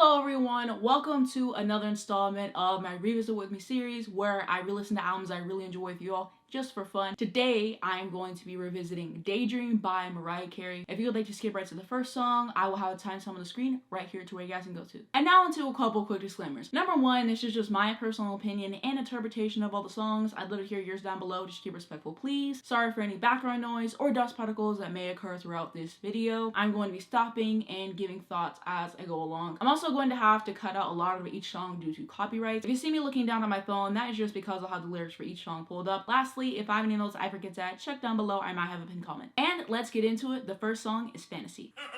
Hello everyone, welcome to another installment of my Revisit With Me series where I re-listen to albums I really enjoy with you all just for fun. Today, I am going to be revisiting Daydream by Mariah Carey. If you would like to skip right to the first song, I will have a timestamp on the screen right here to where you guys can go to. And now onto a couple quick disclaimers. Number one, this is just my personal opinion and interpretation of all the songs. I'd love to hear yours down below. Just keep respectful, please. Sorry for any background noise or dust particles that may occur throughout this video. I'm going to be stopping and giving thoughts as I go along. I'm also going to have to cut out a lot of each song due to copyright. If you see me looking down at my phone, that is just because I'll have the lyrics for each song pulled up. Lastly, if I have any notes I forget to add, check down below. I might have a pinned comment. And let's get into it. The first song is Fantasy. Welcome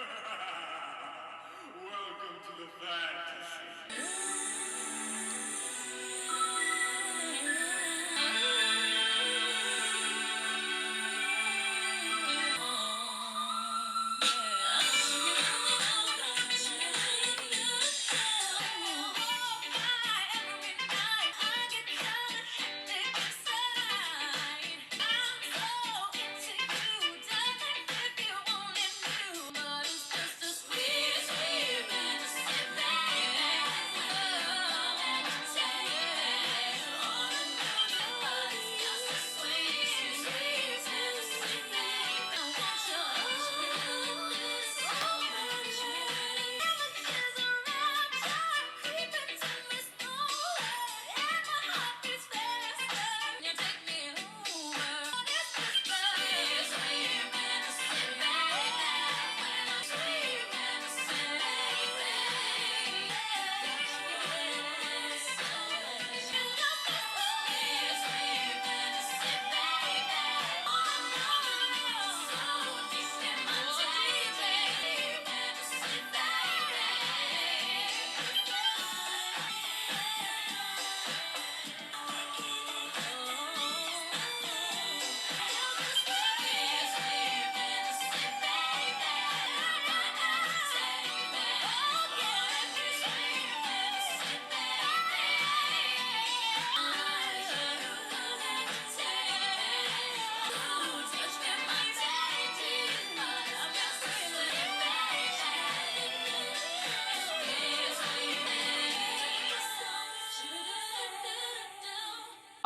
to the fantasy.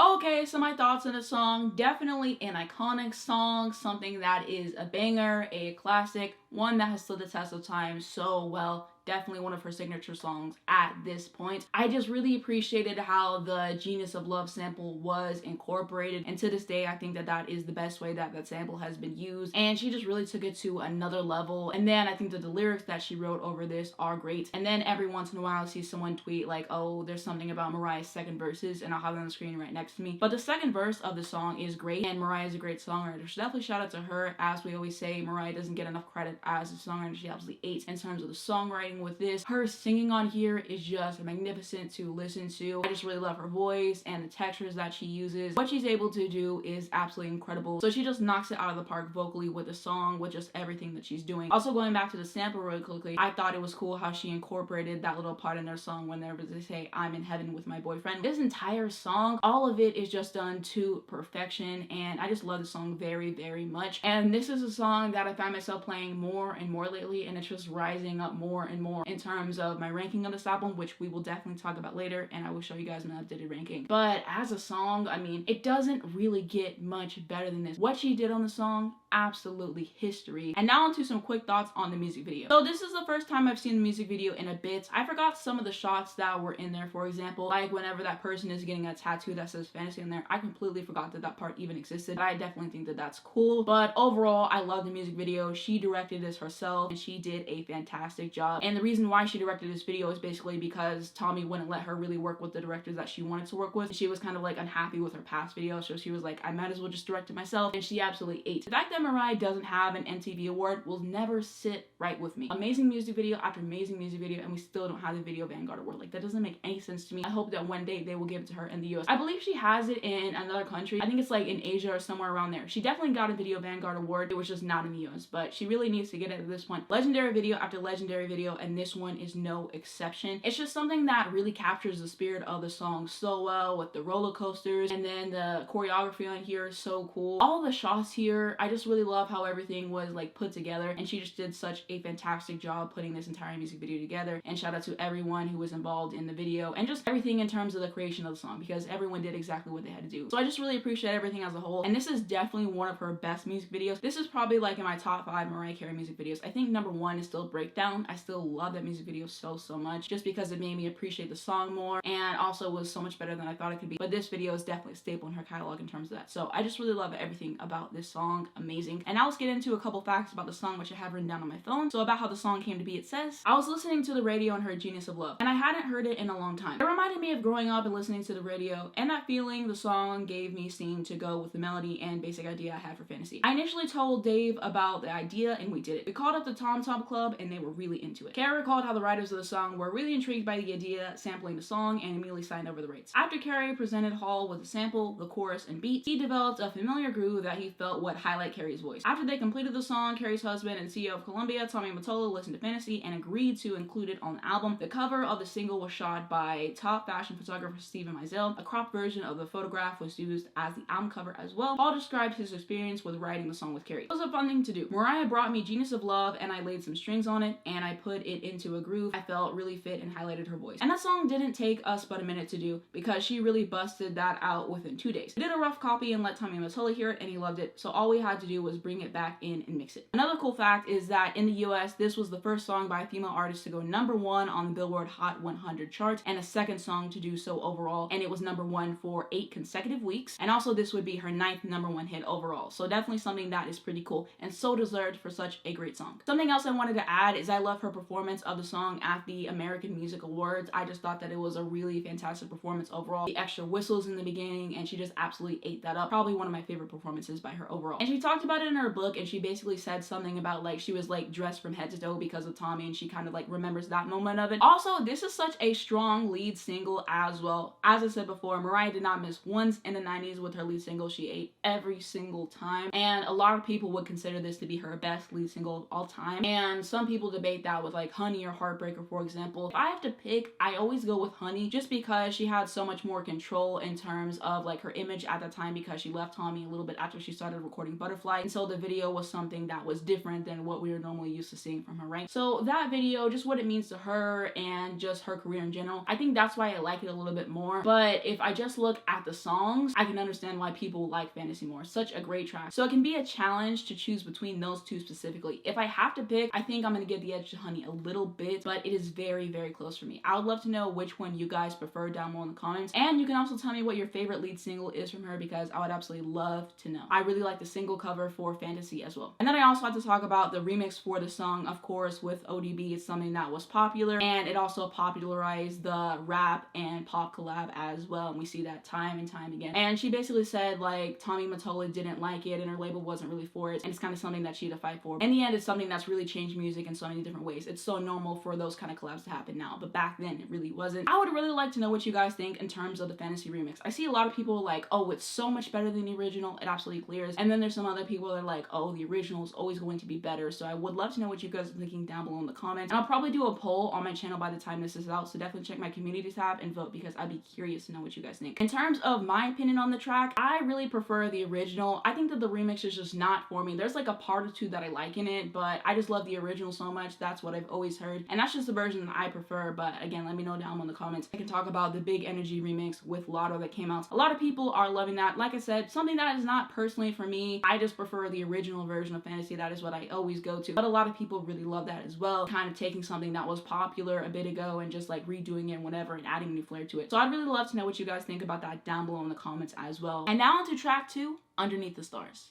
Okay, so my thoughts on the song, definitely an iconic song, something that is a banger, a classic, one that has stood the test of time so well. Definitely one of her signature songs at this point. I just really appreciated how the Genius of Love sample was incorporated, and to this day I think that that is the best way that that sample has been used, and she just really took it to another level. And then I think that the lyrics that she wrote over this are great. And then every once in a while I see someone tweet like, oh, there's something about Mariah's second verses, and I'll have it on the screen right next to me. But the second verse of the song is great, and Mariah is a great songwriter, so definitely shout out to her. As we always say, Mariah doesn't get enough credit as a songwriter. She absolutely ate in terms of the songwriting with this. Her singing on here is just magnificent to listen to. I just really love her voice and the textures that she uses. What she's able to do is absolutely incredible. So she just knocks it out of the park vocally with the song, with just everything that she's doing. Also, going back to the sample really quickly, I thought it was cool how she incorporated that little part in their song whenever they say, I'm in heaven with my boyfriend. This entire song, all of it is just done to perfection, and I just love the song very, very much. And this is a song that I find myself playing more and more lately, and it's just rising up more and more in terms of my ranking of this album, which we will definitely talk about later, and I will show you guys my updated ranking. But as a song, I mean, it doesn't really get much better than this. What she did on the song, absolutely history. And now onto some quick thoughts on the music video. So this is the first time I've seen the music video in a bit. I forgot some of the shots that were in there. For example, like whenever that person is getting a tattoo that says fantasy in there, I completely forgot that that part even existed. But I definitely think that that's cool. But overall, I love the music video. She directed this herself, and she did a fantastic job. And the reason why she directed this video is basically because Tommy wouldn't let her really work with the directors that she wanted to work with. She was kind of like unhappy with her past video, so she was like, I might as well just direct it myself, and she absolutely ate. The fact that Mariah doesn't have an MTV award will never sit right with me. Amazing music video after amazing music video, and we still don't have the Video Vanguard award. Like, that doesn't make any sense to me. I hope that one day they will give it to her in the US. I believe she has it in another country. I think it's like in Asia or somewhere around there. She definitely got a Video Vanguard award. It was just not in the US, but she really needs to get it at this point. Legendary video after legendary video, and this one is no exception. It's just something that really captures the spirit of the song so well, with the roller coasters, and then the choreography on here is so cool. All the shots here, I just really love how everything was like put together, and she just did such a fantastic job putting this entire music video together. And shout out to everyone who was involved in the video and just everything in terms of the creation of the song, because everyone did exactly what they had to do. So I just really appreciate everything as a whole, and this is definitely one of her best music videos. This is probably like in my top 5 Mariah Carey music videos. I think number 1 is still Breakdown. I still love that music video so much, just because it made me appreciate the song more, and also was so much better than I thought it could be. But this video is definitely a staple in her catalog in terms of that. So I just really love everything about this song. Amazing. And now let's get into a couple facts about the song, which I have written down on my phone. So about how the song came to be, it says, I was listening to the radio and heard Genius of Love, and I hadn't heard it in a long time. It reminded me of growing up and listening to the radio, and that feeling the song gave me seemed to go with the melody and basic idea I had for fantasy. I initially told Dave about the idea, and we did it. We called up the Tom Tom Club, and they were really into it. Carey recalled how the writers of the song were really intrigued by the idea, sampling the song, and immediately signed over the rights. After Carey presented Hall with the sample, the chorus, and beat, he developed a familiar groove that he felt would highlight Carey's voice. After they completed the song, Carey's husband and CEO of Columbia, Tommy Mottola, listened to Fantasy and agreed to include it on the album. The cover of the single was shot by top fashion photographer Steven Meisel. A cropped version of the photograph was used as the album cover as well. Hall described his experience with writing the song with Carey. It was a fun thing to do. Mariah brought me Genius of Love, and I laid some strings on it, and I put it into a groove I felt really fit and highlighted her voice. And that song didn't take us but a minute to do, because she really busted that out within 2 days. We did a rough copy and let Tommy Mottola hear it, and he loved it, so all we had to do was bring it back in and mix it. Another cool fact is that in the US, this was the first song by a female artist to go #1 on the Billboard Hot 100 charts, and a second song to do so overall, and it was #1 for 8 consecutive weeks. And also this would be her 9th #1 hit overall, so definitely something that is pretty cool and so deserved for such a great song. Something else I wanted to add is I love her performance of the song at the American Music Awards. I just thought that it was a really fantastic performance overall. The extra whistles in the beginning, and she just absolutely ate that up. Probably one of my favorite performances by her overall. And she talked about it in her book, and she basically said something about like she was like dressed from head to toe because of Tommy, and she kind of like remembers that moment of it. Also, this is such a strong lead single as well. As I said before, Mariah did not miss once in the 90s with her lead single. She ate every single time, and a lot of people would consider this to be her best lead single of all time, and some people debate that with like Honey or Heartbreaker, for example. If I have to pick, I always go with Honey, just because she had so much more control in terms of like her image at that time, because she left Tommy a little bit after she started recording Butterfly, and so the video was something that was different than what we were normally used to seeing from her, right? So that video, just what it means to her and just her career in general, I think that's why I like it a little bit more. But if I just look at the songs, I can understand why people like Fantasy more. Such a great track. So it can be a challenge to choose between those two specifically. If I have to pick, I think I'm gonna give the edge to Honey a little bit, but it is very close for me. I would love to know which one you guys prefer down below in the comments, and you can also tell me what your favorite lead single is from her, because I would absolutely love to know. I really like the single cover for Fantasy as well. And then I also have to talk about the remix for the song, of course, with ODB. It's something that was popular, and it also popularized the rap and pop collab as well, and we see that time and time again. And she basically said like Tommy Mottola didn't like it and her label wasn't really for it, and it's kind of something that she had to fight for. In the end, it's something that's really changed music in so many different ways. It's so normal for those kind of collabs to happen now, but back then it really wasn't. I would really like to know what you guys think in terms of the Fantasy remix. I see a lot of people like, oh, it's so much better than the original, it absolutely clears. And then there's some other people that are like, oh, the original is always going to be better. So I would love to know what you guys are thinking down below in the comments. And I'll probably do a poll on my channel by the time this is out, so definitely check my community tab and vote, because I'd be curious to know what you guys think. In terms of my opinion on the track, I really prefer the original. I think that the remix is just not for me. There's like a part or two that I like in it, but I just love the original so much. That's what I've always heard, and that's just the version that I prefer. But again, let me know down in the comments. I can talk about the Big Energy remix with Lotto that came out. A lot of people are loving that. Like I said, something that is not personally for me. I just prefer the original version of Fantasy. That is what I always go to, but a lot of people really love that as well, kind of taking something that was popular a bit ago and just like redoing it and whatever and adding new flair to it. So I'd really love to know what you guys think about that down below in the comments as well. And now on to track 2, Underneath the Stars.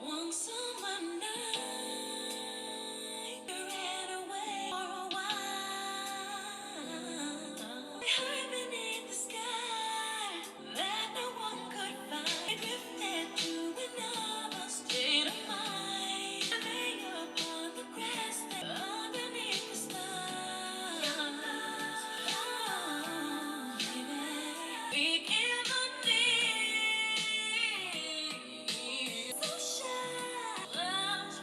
One summer night, you ran away for a while. High beneath the sky that no one could find. It drifted to another state of mind. Lay upon the grass underneath the stars. We can't believe so shy. Love's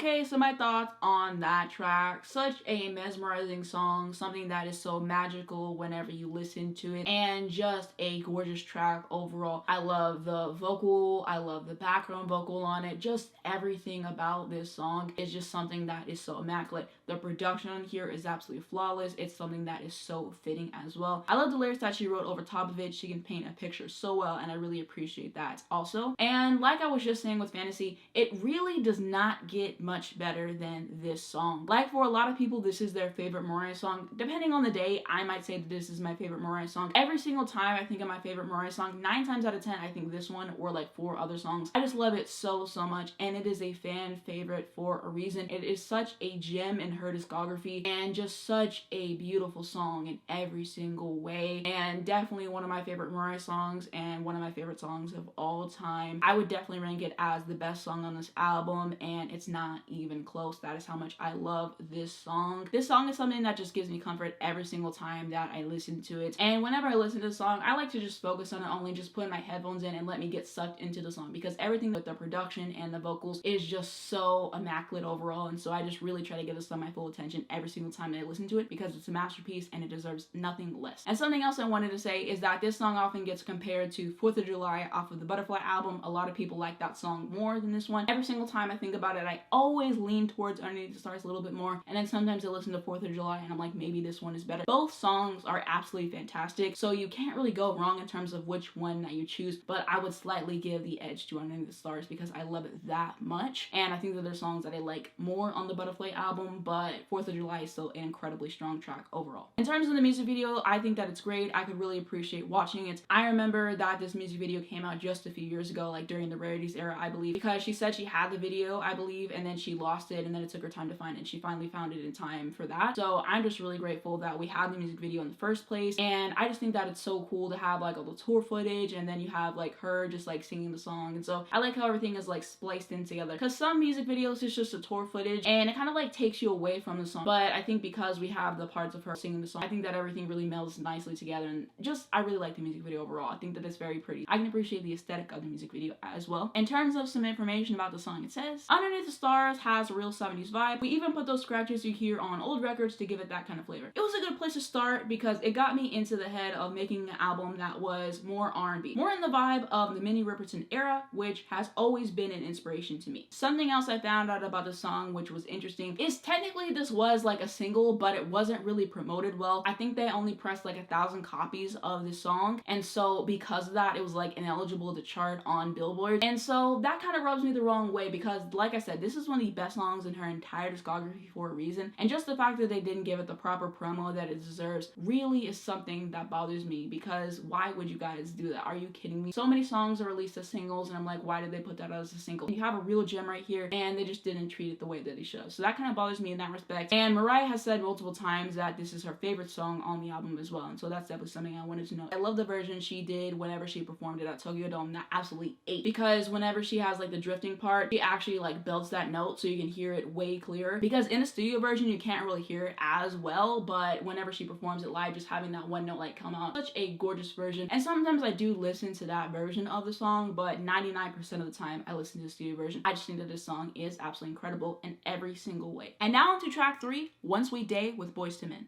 Okay, so my thoughts on that track. Such a mesmerizing song, something that is so magical whenever you listen to it, and just a gorgeous track overall. I love the vocal, I love the background vocal on it, just everything about this song is just something that is so immaculate. The production on here is absolutely flawless. It's something that is so fitting as well. I love the lyrics that she wrote over top of it. She can paint a picture so well, and I really appreciate that also. And like I was just saying with Fantasy, it really does not get much better than this song. Like for a lot of people, this is their favorite Mariah song. Depending on the day, I might say that this is my favorite Mariah song. Every single time I think of my favorite Mariah song, 9 times out of 10, I think this one or like 4 other songs. I just love it so much, and it is a fan favorite for a reason. It is such a gem in her discography, and just such a beautiful song in every single way, and definitely one of my favorite Mariah songs and one of my favorite songs of all time. I would definitely rank it as the best song on this album, and it's not even close. That is how much I love this song. This song is something that just gives me comfort every single time that I listen to it, and whenever I listen to the song, I like to just focus on it only, just put my headphones in and let me get sucked into the song, because everything with the production and the vocals is just so immaculate overall, and so I just really try to give this song my full attention every single time that I listen to it, because it's a masterpiece and it deserves nothing less. And something else I wanted to say is that this song often gets compared to 4th of July off of the Butterfly album. A lot of people like that song more than this one. Every single time I think about it, I always lean towards Underneath the Stars a little bit more, and then sometimes I listen to 4th of July and I'm like, maybe this one is better. Both songs are absolutely fantastic, so you can't really go wrong in terms of which one that you choose, but I would slightly give the edge to Underneath the Stars because I love it that much, and I think that there's songs that I like more on the Butterfly album, but 4th of July is still an incredibly strong track overall. In terms of the music video, I think that it's great. I could really appreciate watching it. I remember that this music video came out just a few years ago, like during the Rarities era, I believe, because she said she had the video, I believe, and then she lost it, and then it took her time to find it, and she finally found it in time for that. So I'm just really grateful that we had the music video in the first place, and I just think that it's so cool to have like all the tour footage, and then you have like her just like singing the song, and so I like how everything is like spliced in together, because some music videos is just a tour footage and it kind of like takes you away from the song, but I think because we have the parts of her singing the song, I think that everything really melds nicely together, and just I really like the music video overall. I think that it's very pretty. I can appreciate the aesthetic of the music video as well. In terms of some information about the song, it says Underneath the Stars has a real 70s vibe. We even put those scratches you hear on old records to give it that kind of flavor. It was a good place to start because it got me into the head of making an album that was more R&B, more in the vibe of the Minnie Riperton era, which has always been an inspiration to me. Something else I found out about the song which was interesting is technically this was like a single, but it wasn't really promoted well. I think they only pressed like 1,000 copies of this song, and so because of that, it was like ineligible to chart on Billboard, and so that kind of rubs me the wrong way because, like I said, this is one of the best songs in her entire discography for a reason, and just the fact that they didn't give it the proper promo that it deserves really is something that bothers me, because why would you guys do that? Are you kidding me? So many songs are released as singles, and I'm like, why did they put that out as a single? You have a real gem right here, and they just didn't treat it the way that they should have. So that kind of bothers me in that respect. And Mariah has said multiple times that this is her favorite song on the album as well, and so that's definitely something I wanted to know. I love the version she did whenever she performed it at Tokyo Dome. That absolutely ate, because whenever she has like the drifting part, she actually like belts that note so you can hear it way clearer, because in the studio version you can't really hear it as well, but whenever she performs it live, just having that one note like come out, such a gorgeous version. And sometimes I do listen to that version of the song, but 99% of the time I listen to the studio version. I just think that this song is absolutely incredible in every single way. And now onto track 3, One Sweet Day with Boyz II Men.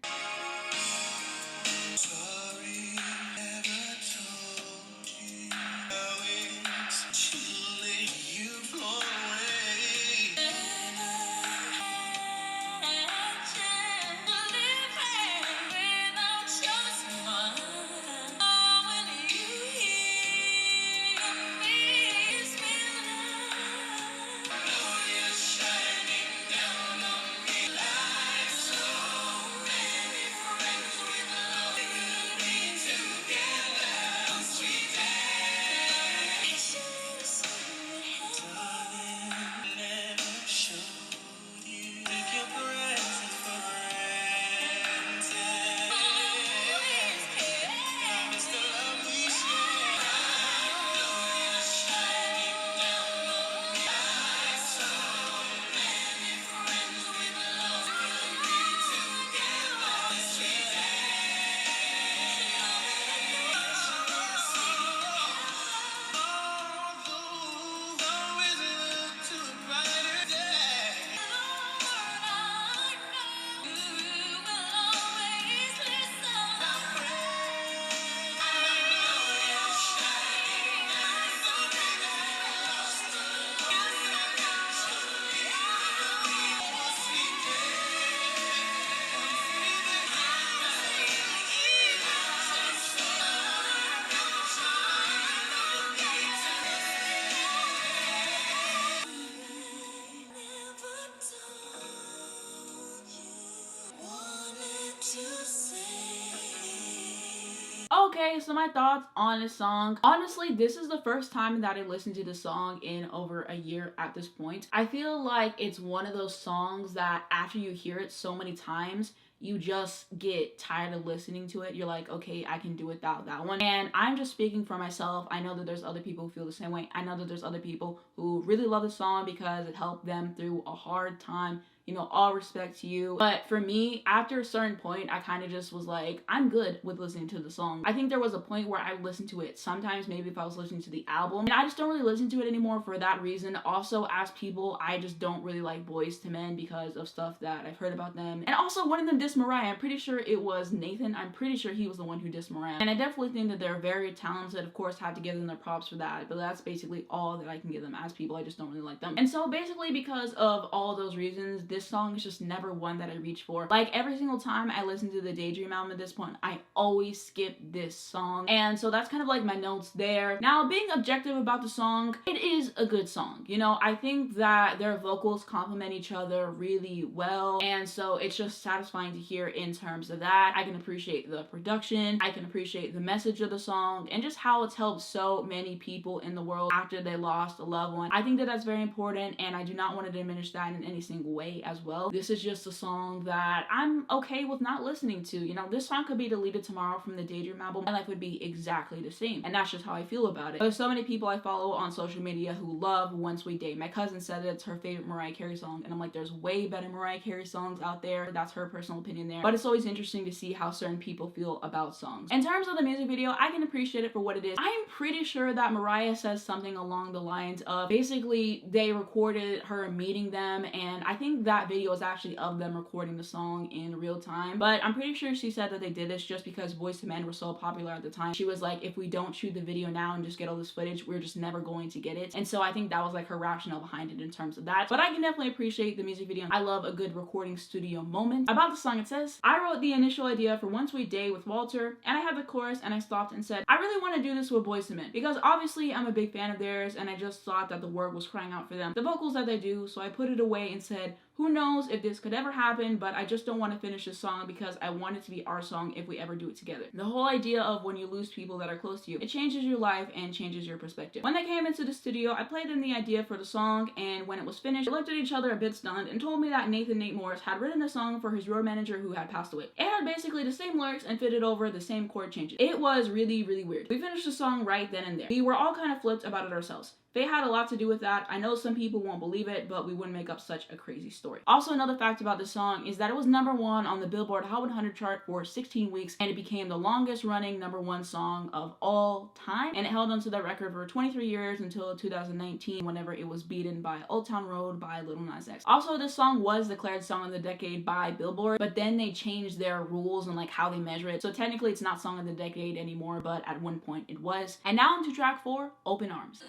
Okay, so my thoughts on this song. Honestly, this is the first time that I listened to this song in over a year at this point. I feel like it's one of those songs that after you hear it so many times, you just get tired of listening to it. You're like, okay, I can do without that one. And I'm just speaking for myself. I know that there's other people who feel the same way. I know that there's other people who really love the song because it helped them through a hard time. You know, all respect to you. But for me, after a certain point, I kind of just was like, I'm good with listening to the song. I think there was a point where I listened to it sometimes, maybe if I was listening to the album. And I just don't really listen to it anymore for that reason. Also, as people, I just don't really like Boyz II Men because of stuff that I've heard about them. And also, one of them dissed Mariah. I'm pretty sure it was Nathan. I'm pretty sure he was the one who dissed Mariah. And I definitely think that they're very talented. Of course, have to give them their props for that. But that's basically all that I can give them as people. I just don't really like them. And so basically because of all those reasons, this song is just never one that I reach for. Like every single time I listen to the Daydream album at this point, I always skip this song. And so that's kind of like my notes there. Now, being objective about the song, it is a good song. You know, I think that their vocals complement each other really well. And so it's just satisfying to hear in terms of that. I can appreciate the production. I can appreciate the message of the song and just how it's helped so many people in the world after they lost a loved one. I think that that's very important and I do not want to diminish that in any single way as well. This is just a song that I'm okay with not listening to. You know, this song could be deleted tomorrow from the Daydream album. My life would be exactly the same. And that's just how I feel about it. There's so many people I follow on social media who love One Sweet Day. My cousin said that it's her favorite Mariah Carey song. And I'm like, there's way better Mariah Carey songs out there. That's her personal opinion there. But it's always interesting to see how certain people feel about songs. In terms of the music video, I can appreciate it for what it is. I'm pretty sure that Mariah says something along the lines of basically they recorded her meeting them. And I think that video is actually of them recording the song in real time. But I'm pretty sure she said that they did this just because Boyz II Men were so popular at the time. She was like, if we don't shoot the video now and just get all this footage, we're just never going to get it. And so I think that was like her rationale behind it in terms of that. But I can definitely appreciate the music video. I love a good recording studio moment. About the song, it says, I wrote the initial idea for One Sweet Day with Walter, and I had the chorus and I stopped and said, I really want to do this with Boyz II Men because obviously I'm a big fan of theirs and I just thought that the work was crying out for them. The vocals that they do, so I put it away and said, who knows if this could ever happen, but I just don't want to finish this song because I want it to be our song if we ever do it together. The whole idea of when you lose people that are close to you, it changes your life and changes your perspective. When they came into the studio, I played them the idea for the song, and when it was finished, they looked at each other a bit stunned and told me that Nathan Nate Morris had written the song for his road manager who had passed away. It had basically the same lyrics and fitted over the same chord changes. It was really, really weird. We finished the song right then and there. We were all kind of flipped about it ourselves. They had a lot to do with that. I know some people won't believe it, but we wouldn't make up such a crazy story. Also, another fact about this song is that it was #1 on the Billboard Hot 100 chart for 16 weeks, and it became the longest running #1 song of all time, and it held onto that record for 23 years until 2019, whenever it was beaten by Old Town Road by Lil Nas X. Also, this song was declared Song of the Decade by Billboard, but then they changed their rules and like how they measure it, so technically it's not Song of the Decade anymore, but at one point it was. And now on to track 4, Open Arms.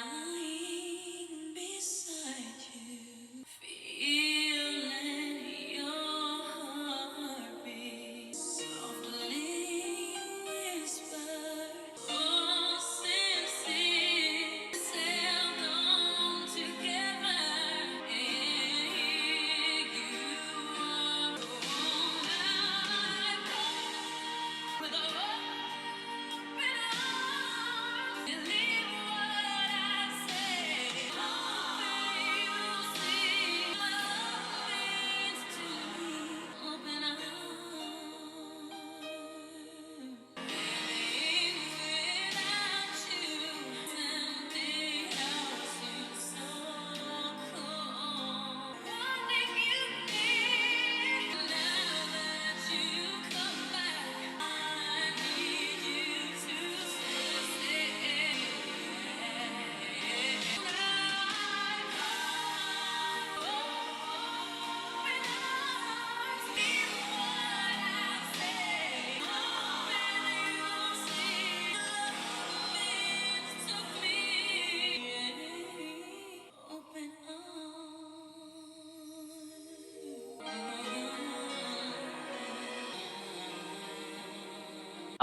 Lying beside you, feeling your heartbeat, softly whisper, oh, sincere, sailed on together, and you are all I want with open arms, believe what I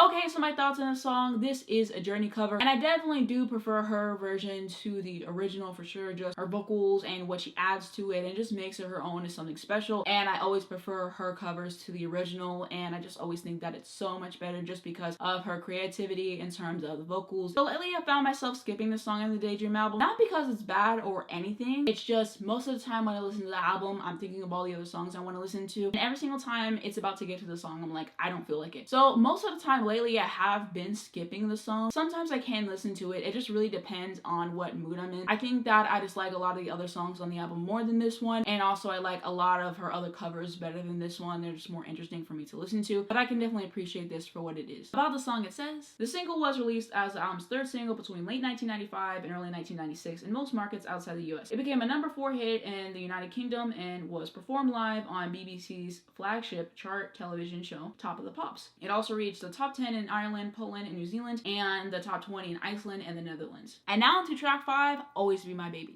Okay, so my thoughts on the song. This is a Journey cover, and I definitely do prefer her version to the original for sure. Just her vocals and what she adds to it and just makes it her own is something special. And I always prefer her covers to the original, and I just always think that it's so much better just because of her creativity in terms of the vocals. So lately I found myself skipping the song in the Daydream album, not because it's bad or anything. It's just most of the time when I listen to the album, I'm thinking of all the other songs I want to listen to, and every single time it's about to get to the song, I'm like, I don't feel like it. So most of the time lately I have been skipping the song. Sometimes I can listen to it. It just really depends on what mood I'm in. I think that I just like a lot of the other songs on the album more than this one, and also I like a lot of her other covers better than this one. They're just more interesting for me to listen to, but I can definitely appreciate this for what it is. About the song, it says, the single was released as the album's third single between late 1995 and early 1996 in most markets outside the US. It became a #4 hit in the United Kingdom and was performed live on BBC's flagship chart television show, Top of the Pops. It also reached the top 10 in Ireland, Poland, and New Zealand, and the top 20 in Iceland and the Netherlands. And now to track 5, Always Be My Baby.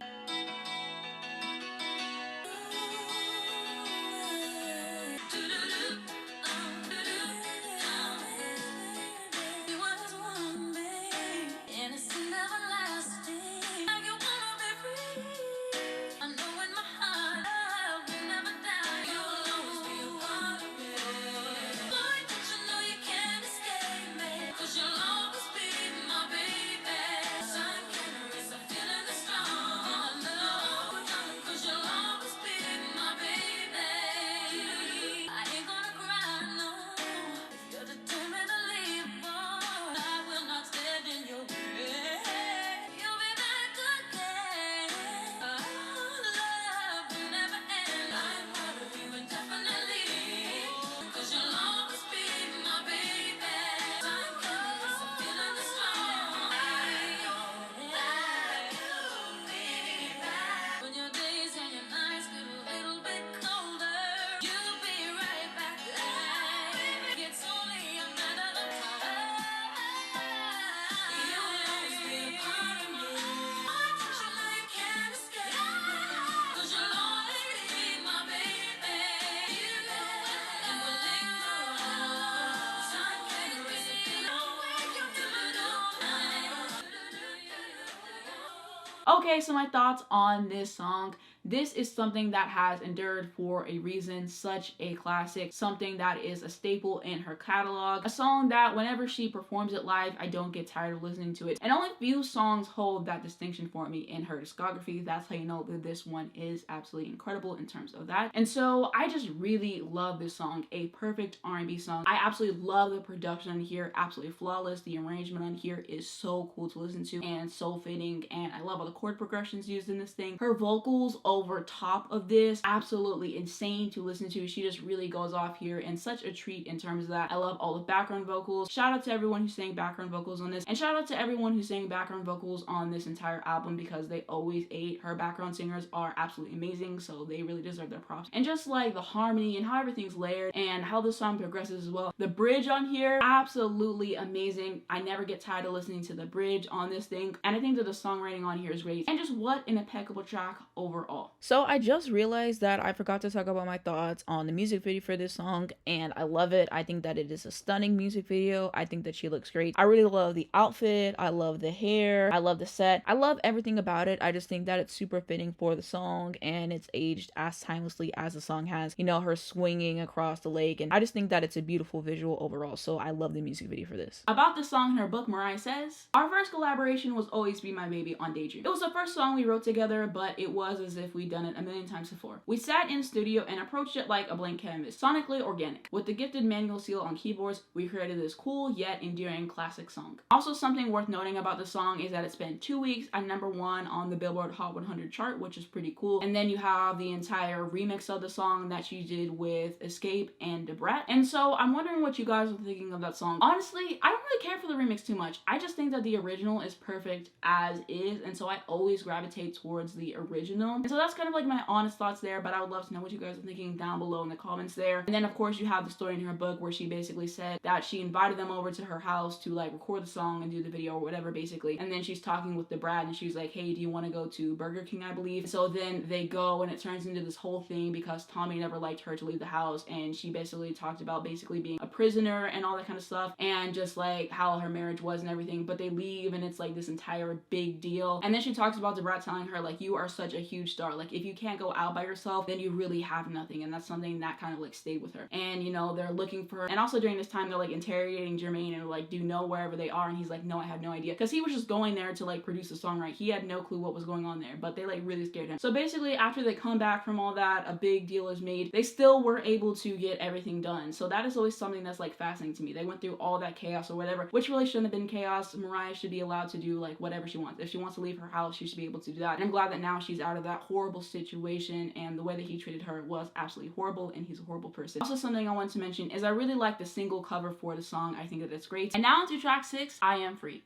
Okay, so my thoughts on this song. This is something that has endured for a reason, such a classic, something that is a staple in her catalog, a song that whenever she performs it live, I don't get tired of listening to it. And only few songs hold that distinction for me in her discography. That's how you know that this one is absolutely incredible in terms of that. And so I just really love this song, a perfect R&B song. I absolutely love the production on here, absolutely flawless. The arrangement on here is so cool to listen to and so fitting, and I love all the chord progressions used in this thing. Her vocals over top of this, absolutely insane to listen to. She just really goes off here and such a treat in terms of that. I love all the background vocals. Shout out to everyone who sang background vocals on this, and shout out to everyone who sang background vocals on this entire album because they always ate. Her background singers are absolutely amazing, so they really deserve their props. And just like the harmony and how everything's layered and how the song progresses as well. The bridge on here, absolutely amazing. I never get tired of listening to the bridge on this thing, and I think that the songwriting on here is great, and just what an impeccable track overall. So I just realized that I forgot to talk about my thoughts on the music video for this song, and I love it. I think that it is a stunning music video. I think that she looks great. I really love the outfit. I love the hair. I love the set. I love everything about it. I just think that it's super fitting for the song, and it's aged as timelessly as the song has. You know, her swinging across the lake, and I just think that it's a beautiful visual overall, so I love the music video for this. About the song in her book, Mariah says, our first collaboration was Always Be My Baby on Daydream. It was the first song we wrote together, but it was as if we'd done it a million times before. We sat in the studio and approached it like a blank canvas, sonically organic. With the gifted manual seal on keyboards, we created this cool yet endearing classic song. Also, something worth noting about the song is that it spent 2 weeks at #1 on the Billboard Hot 100 chart, which is pretty cool. And then you have the entire remix of the song that she did with Escape and Debrat. And so I'm wondering what you guys are thinking of that song. Honestly, I don't really care for the remix too much. I just think that the original is perfect as is, and so I always gravitate towards the original. And so that's kind of like my honest thoughts there, but I would love to know what you guys are thinking down below in the comments there. And then of course you have the story in her book where she basically said that she invited them over to her house to like record the song and do the video or whatever basically. And then she's talking with Debrat and she's like, hey, do you want to go to Burger King, I believe? So then they go and it turns into this whole thing because Tommy never liked her to leave the house, and she basically talked about basically being a prisoner and all that kind of stuff, and just like how her marriage was and everything. But they leave and it's like this entire big deal. And then she talks about Debrat telling her like, you are such a huge star, like if you can't go out by yourself, then you really have nothing. And that's something that kind of like stayed with her. And you know, they're looking for her. And also during this time they're like interrogating Jermaine and like, do you know wherever they are? And he's like, no, I have no idea, because he was just going there to like produce a song, right? He had no clue what was going on there, but they like really scared him. So basically after they come back from all that, a big deal is made. They still were able to get everything done. So that is always something that's like fascinating to me. They went through all that chaos or whatever, which really shouldn't have been chaos. Mariah should be allowed to do like whatever she wants. If she wants to leave her house, she should be able to do that. And I'm glad that now she's out of that horrible situation, and the way that he treated her was absolutely horrible, and he's a horrible person. Also, something I wanted to mention is I really like the single cover for the song. I think that it's great. And now into track 6, I Am Free.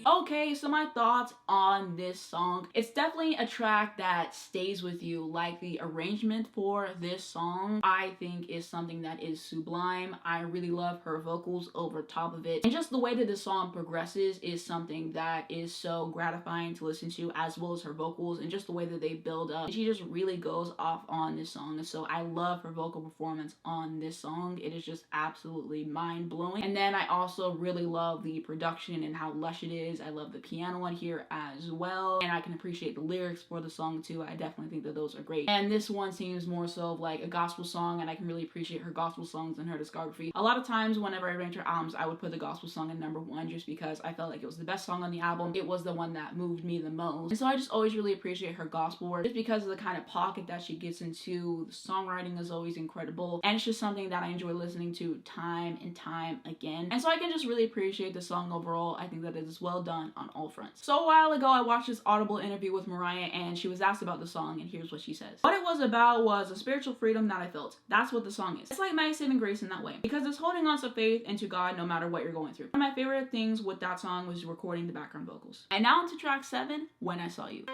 Okay, so my thoughts on this song. It's definitely a track that stays with you. Like the arrangement for this song, I think is something that is sublime. I really love her vocals over top of it. And just the way that the song progresses is something that is so gratifying to listen to, as well as her vocals and just the way that they build up. She just really goes off on this song. And so I love her vocal performance on this song. It is just absolutely mind-blowing. And then I also really love the production and how lush it is. I love the piano on here as well, and I can appreciate the lyrics for the song too. I definitely think that those are great. And this one seems more so of like a gospel song, and I can really appreciate her gospel songs in her discography. A lot of times whenever I ranked her albums, I would put the gospel song in #1 just because I felt like it was the best song on the album. It was the one that moved me the most. And so I just always really appreciate her gospel work just because of the kind of pocket that she gets into. The songwriting is always incredible, and it's just something that I enjoy listening to time and time again. And so I can just really appreciate the song overall. I think that it is well done on all fronts. So a while ago, I watched this Audible interview with Mariah, and she was asked about the song, and here's what she says. What it was about was a spiritual freedom that I felt. That's what the song is. It's like my saving grace in that way, because it's holding on to faith and to God no matter what you're going through. One of my favorite things with that song was recording the background vocals. And now into track 7, When I Saw You.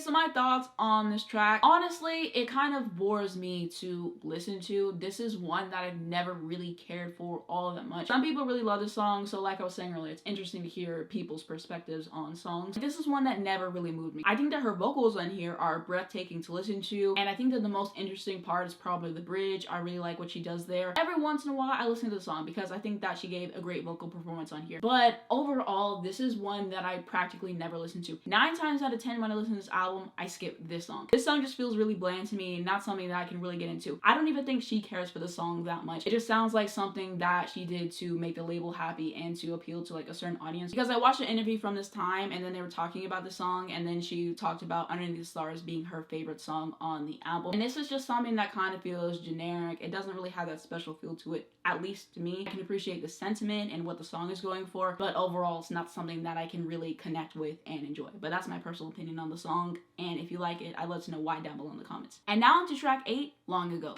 So my thoughts on this track. Honestly, it kind of bores me to listen to. This is one that I've never really cared for all that much. Some people really love this song, so like I was saying earlier, it's interesting to hear people's perspectives on songs. This is one that never really moved me. I think that her vocals on here are breathtaking to listen to, and I think that the most interesting part is probably the bridge. I really like what she does there. Every once in a while, I listen to the song because I think that she gave a great vocal performance on here. But overall, this is one that I practically never listen to. 9 times out of 10 when I listen to this album, I skip this song. This song just feels really bland to me, not something that I can really get into. I don't even think she cares for the song that much. It just sounds like something that she did to make the label happy and to appeal to like a certain audience. Because I watched an interview from this time and then they were talking about the song, and then she talked about Underneath the Stars being her favorite song on the album. And this is just something that kind of feels generic. It doesn't really have that special feel to it, at least to me. I can appreciate the sentiment and what the song is going for, but overall it's not something that I can really connect with and enjoy. But that's my personal opinion on the song, and if you like it, I'd love to know why down below in the comments. And now on to track 8, Long Ago.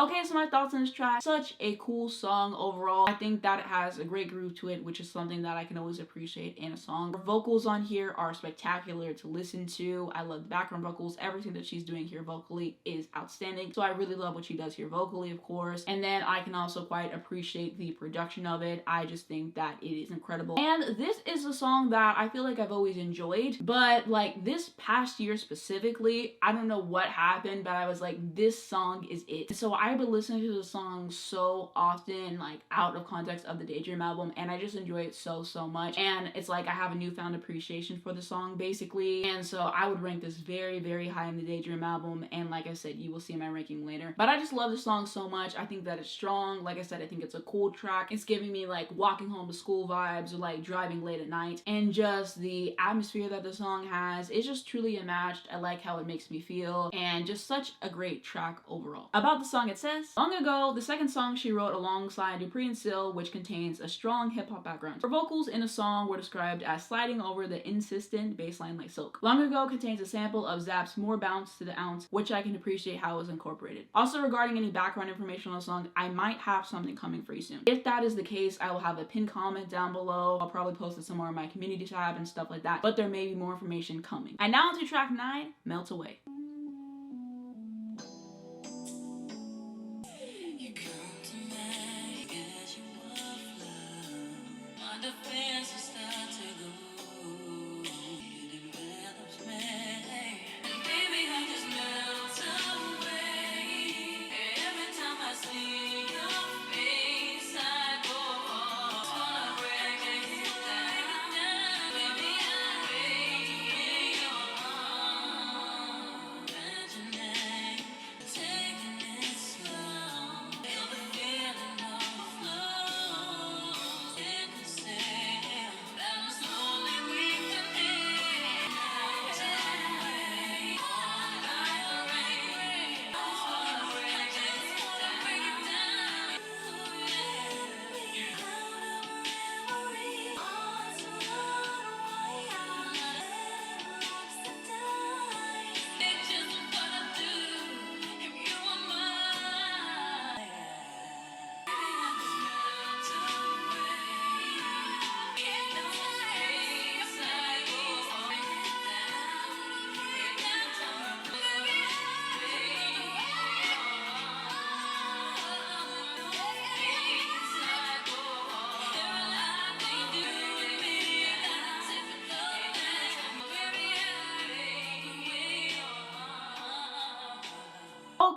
Okay, so my thoughts on this track. Such a cool song overall. I think that it has a great groove to it, which is something that I can always appreciate in a song. Her vocals on here are spectacular to listen to. I love the background vocals. Everything that she's doing here vocally is outstanding. So I really love what she does here vocally, of course. And then I can also quite appreciate the production of it. I just think that it is incredible. And this is a song that I feel like I've always enjoyed, but like this past year specifically, I don't know what happened, but I was like, this song is it. So I've been listening to the song so often, like out of context of the Daydream album, and I just enjoy it so much. And it's like I have a newfound appreciation for the song basically, and so I would rank this very high in the Daydream album, and like I said, you will see my ranking later. But I just love the song so much. I think that it's strong. Like I said, I think it's a cool track. It's giving me like walking home to school vibes or like driving late at night, and just the atmosphere that the song has is just truly unmatched. I like how it makes me feel, and just such a great track overall. About the song, it says, Long Ago, the second song she wrote alongside Dupree and Sill, which contains a strong hip-hop background. Her vocals in the song were described as sliding over the insistent bass line like silk. Long Ago contains a sample of Zapp's More Bounce to the Ounce, which I can appreciate how it was incorporated. Also, regarding any background information on the song, I might have something coming for you soon. If that is the case, I will have a pinned comment down below. I'll probably post it somewhere in my community tab and stuff like that, but there may be more information coming. And now to track 9, Melt Away.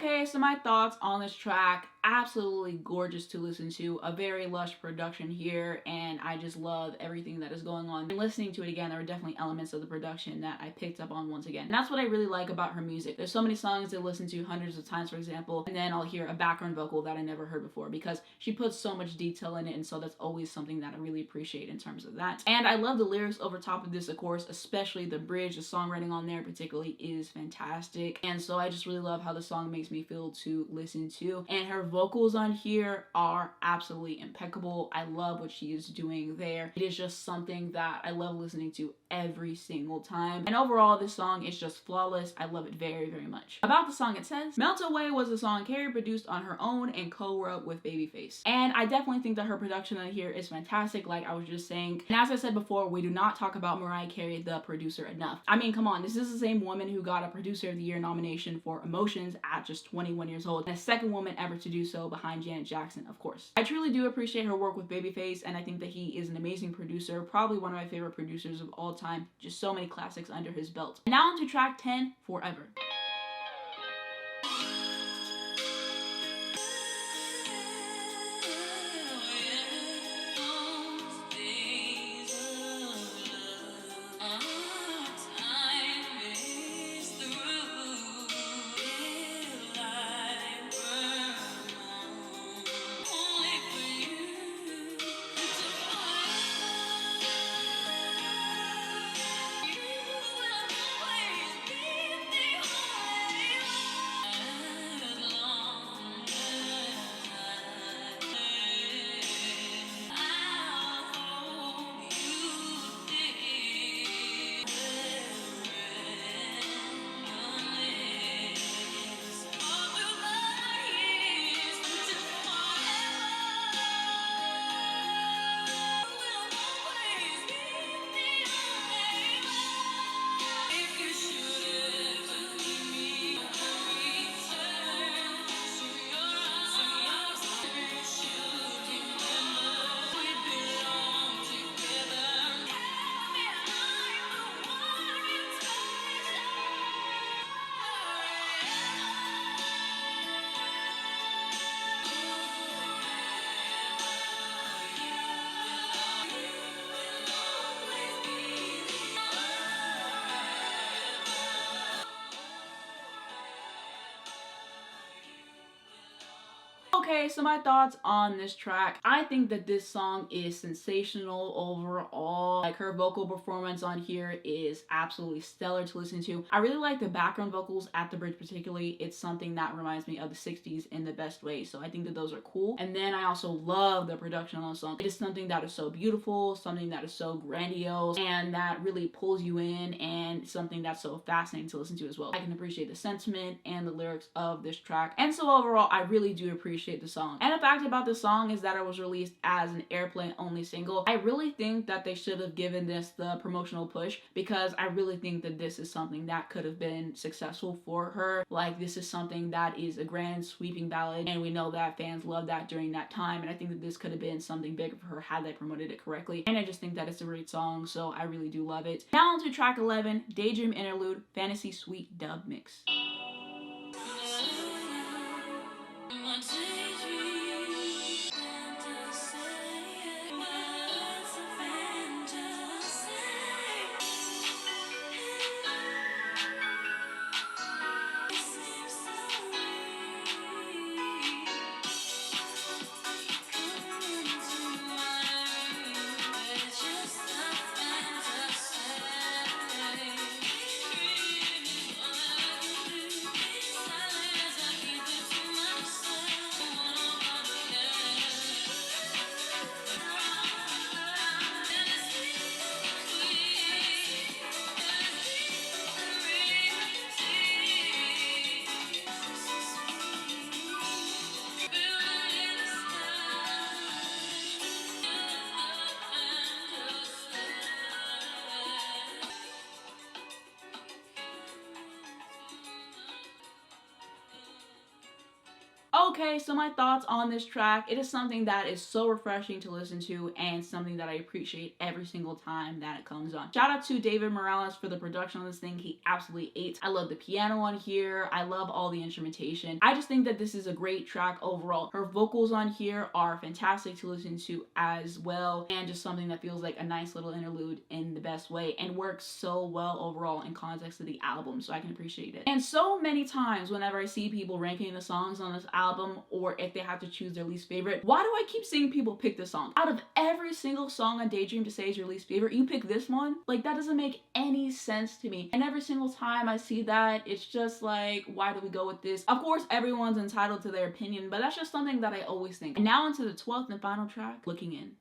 Okay, so my thoughts on this track, absolutely gorgeous to listen to, a very lush production here, and I just love everything that is going on. And listening to it again, there are definitely elements of the production that I picked up on once again. And that's what I really like about her music. There's so many songs that I listen to hundreds of times, for example, and then I'll hear a background vocal that I never heard before because she puts so much detail in it, and so that's always something that I really appreciate in terms of that. And I love the lyrics over top of this, of course, especially the bridge, the songwriting on there particularly is fantastic. And so I just really love how the song makes me feel to listen to. And her vocals on here are absolutely impeccable. I love what she is doing there. It is just something that I love listening to every single time. And overall, this song is just flawless. I love it very, very much. About the song, it says, Melt Away was a song Carey produced on her own and co-wrote with Babyface. And I definitely think that her production on here is fantastic, like I was just saying. And as I said before, we do not talk about Mariah Carey, the producer, enough. I mean, come on, this is the same woman who got a Producer of the Year nomination for Emotions at just 21 years old, and the second woman ever to do so behind Janet Jackson, of course. I truly do appreciate her work with Babyface, and I think that he is an amazing producer, probably one of my favorite producers of all time. Just so many classics under his belt. And now on to track 10, Forever. Okay, so my thoughts on this track. I think that this song is sensational overall. Like, her vocal performance on here is absolutely stellar to listen to. I really like the background vocals at the bridge particularly. It's something that reminds me of the 60s in the best way, so I think that those are cool. And then I also love the production on the song. It is something that is so beautiful, something that is so grandiose, and that really pulls you in, and something that's so fascinating to listen to as well. I can appreciate the sentiment and the lyrics of this track. And so overall, I really do appreciate the song. And the fact about the song is that it was released as an airplay only single. I really think that they should have given this the promotional push, because I really think that this is something that could have been successful for her. Like, this is something that is a grand sweeping ballad, and we know that fans loved that during that time, and I think that this could have been something bigger for her had they promoted it correctly. And I just think that it's a great song, so I really do love it. Now on to track 11, Daydream Interlude, Fantasy Suite Dub Mix. Okay, so my thoughts on this track. It is something that is so refreshing to listen to and something that I appreciate every single time that it comes on. Shout out to David Morales for the production on this thing. He absolutely ate. I love the piano on here. I love all the instrumentation. I just think that this is a great track overall. Her vocals on here are fantastic to listen to as well, and just something that feels like a nice little interlude in the best way and works so well overall in context of the album, so I can appreciate it. And so many times whenever I see people ranking the songs on this album, or if they have to choose their least favorite, why do I keep seeing people pick this song? Out of every single song on Daydream to say is your least favorite, you pick this one? Like, that doesn't make any sense to me. And every single time I see that, it's just like, why do we go with this? Of course, everyone's entitled to their opinion, but that's just something that I always think. And now into the 12th and final track, Looking In.